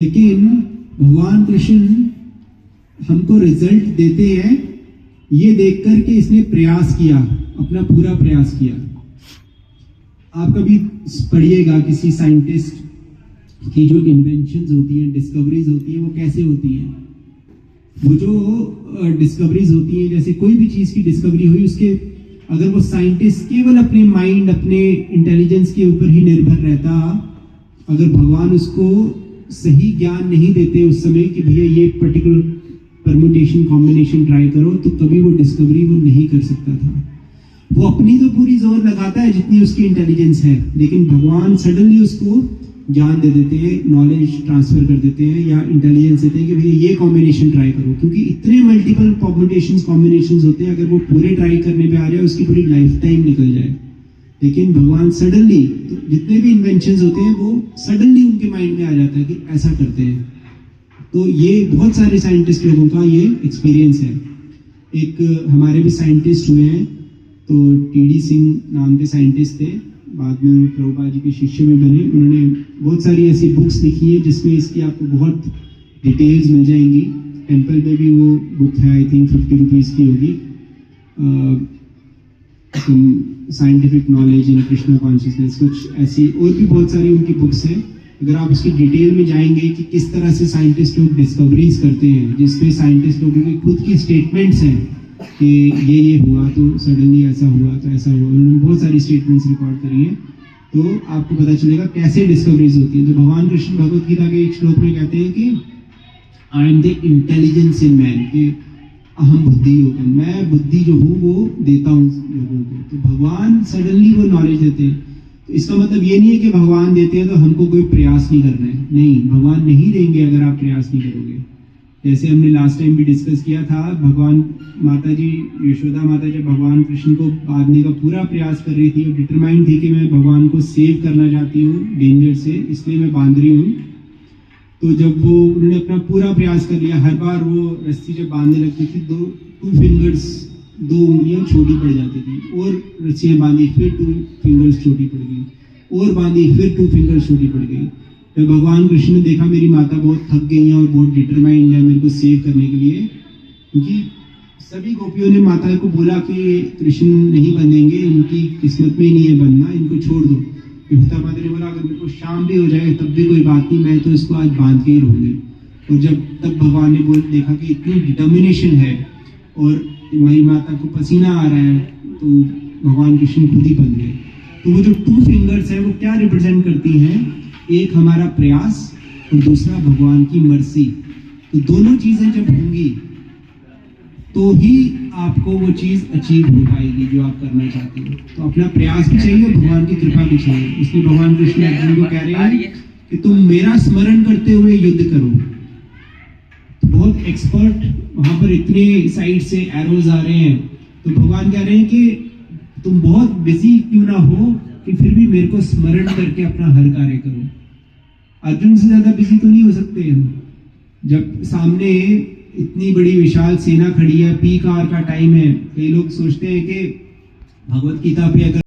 लेकिन भगवान कृष्ण हमको रिजल्ट देते हैं ये देखकर कि इसने प्रयास किया, अपना पूरा प्रयास किया। आप कभी पढ़िएगा किसी साइंटिस्ट की जो इन्वेंशंस होती हैं, डिस्कवरीज होती हैं, वो कैसे होती हैं। वो जो डिस्कवरीज होती हैं, जैसे कोई भी चीज की डिस्कवरी हुई, उसके अगर वो साइंटिस्ट केवल अपने माइंड, अपने इंटेलिजेंस के ऊपर ही निर्भर रहता, अगर भगवान उसको सही ज्ञान नहीं देते उस समय कि भैया ये पर्टिकुलर परम्यूटेशन कॉम्बिनेशन ट्राई करो, तो कभी वो डिस्कवरी वो नहीं कर सकता था। वो अपनी तो पूरी जोर लगाता है जितनी उसकी इंटेलिजेंस है, लेकिन भगवान सडनली उसको ज्ञान दे देते हैं, नॉलेज ट्रांसफर कर देते हैं या इंटेलिजेंस देते हैं कि भैया ये कॉम्बिनेशन ट्राई करो, क्योंकि इतने मल्टीपल परम्यूटेशंस कॉम्बिनेशंस होते हैं, अगर वो पूरे ट्राई करने पे आ जाए उसकी पूरी लाइफ टाइम निकल जाए। लेकिन भगवान सडनली, तो जितने भी इन्वेंशंस होते हैं वो सडनली उनके माइंड में आ जाता है कि ऐसा करते हैं। तो ये बहुत सारे साइंटिस्ट लोगों का ये एक्सपीरियंस है। एक हमारे भी साइंटिस्ट हुए हैं, तो टीडी सिंह नाम के साइंटिस्ट थे, बाद में प्रभुपाद जी के शिष्य में बने। उन्होंने बहुत सारी ऐसी बुक्स लिखी है जिसमें इसकी आपको बहुत डिटेल्स मिल जाएंगी। टेम्पल में भी वो बुक है, आई थिंक 50 रुपीज़ की होगी, scientific knowledge in Krishna consciousness, कुछ ऐसी और भी बहुत सारी उनकी बुक्स हैं। अगर आप उसकी डिटेल में जाएंगे कि किस तरह से साइंटिस्ट लोग डिस्कवरीज करते हैं, जिसमें साइंटिस्ट लोगों की खुद की स्टेटमेंट्स हैं कि ये हुआ तो सडनली ऐसा हुआ तो ऐसा हुआ, उन्होंने बहुत सारी स्टेटमेंट्स रिकॉर्ड करी हैं, तो आपको पता चलेगा कैसे डिस्कवरीज होती है। तो भगवान कृष्ण भगवत गीता के एक श्लोक में कहते हैं कि I am the intelligence in man, कि अहम बुद्धि होकर मैं बुद्धि जो हूँ वो देता हूँ लोगों को। तो भगवान सडनली वो नॉलेज देते हैं। तो इसका मतलब ये नहीं है कि भगवान देते हैं तो हमको कोई प्रयास नहीं करना है, नहीं, भगवान नहीं देंगे अगर आप प्रयास नहीं करोगे। जैसे हमने लास्ट टाइम भी डिस्कस किया था, भगवान माता जी, यशोदा माता जब भगवान कृष्ण को बांधने का पूरा प्रयास कर रही थी, वो डिटरमाइंड थी कि मैं भगवान को सेव करना चाहती हूँ डेंजर से, इसलिए मैं बांध रही हूँ। तो जब वो उन्होंने अपना पूरा प्रयास कर लिया, हर बार वो रस्सी जब बांधने लगती थी, टू फिंगर्स, 2 उंगलियां छोटी पड़ जाती थी, और रस्सियाँ बांधी, फिर 2 फिंगर्स छोटी पड़ गई, और बांधी, फिर 2 फिंगर्स छोटी पड़ गई। तो भगवान कृष्ण ने देखा मेरी माता बहुत थक गई है और बहुत डिटरमाइंड है मेरे को सेव करने के लिए, क्योंकि सभी गोपियों ने माता को बोला कि कृष्ण नहीं बंधेंगे, इनकी किस्मत में ही नहीं है बनना, इनको छोड़ दो। यशोदा माता ने बोला अगर मेरे को शाम भी हो जाए तब भी कोई बात नहीं, मैं तो इसको आज बांध के ही रहूंगी। और जब तब भगवान ने देखा कि इतनी डिटर्मिनेशन है और मेरी माता को पसीना आ रहा है, तो भगवान कृष्ण खुद ही बंध गए। तो वो जो 2 फिंगर्स है वो क्या रिप्रेजेंट करती हैं, एक हमारा प्रयास और दूसरा भगवान की मर्सी। तो दोनों चीजें जब होंगी तो ही आपको वो चीज अचीव हो पाएगी जो आप करना चाहते हो। तो अपना प्रयास भी चाहिए और भगवान की कृपा भी चाहिए। इसलिए भगवान कृष्ण अर्जुन को कह रहे हैं कि तुम मेरा स्मरण करते हुए युद्ध करो। तो बहुत एक्सपर्ट, वहां पर इतने साइड से एरोज आ रहे हैं, तो भगवान कह रहे हैं कि तुम बहुत बिजी क्यों ना हो कि फिर भी मेरे को स्मरण करके अपना हर कार्य करो। अर्जुन से ज्यादा बिजी तो नहीं हो सकते हम, जब सामने इतनी बड़ी विशाल सेना खड़ी है, पीक आवर का टाइम है। कई लोग सोचते हैं कि भगवत गीता पे अगर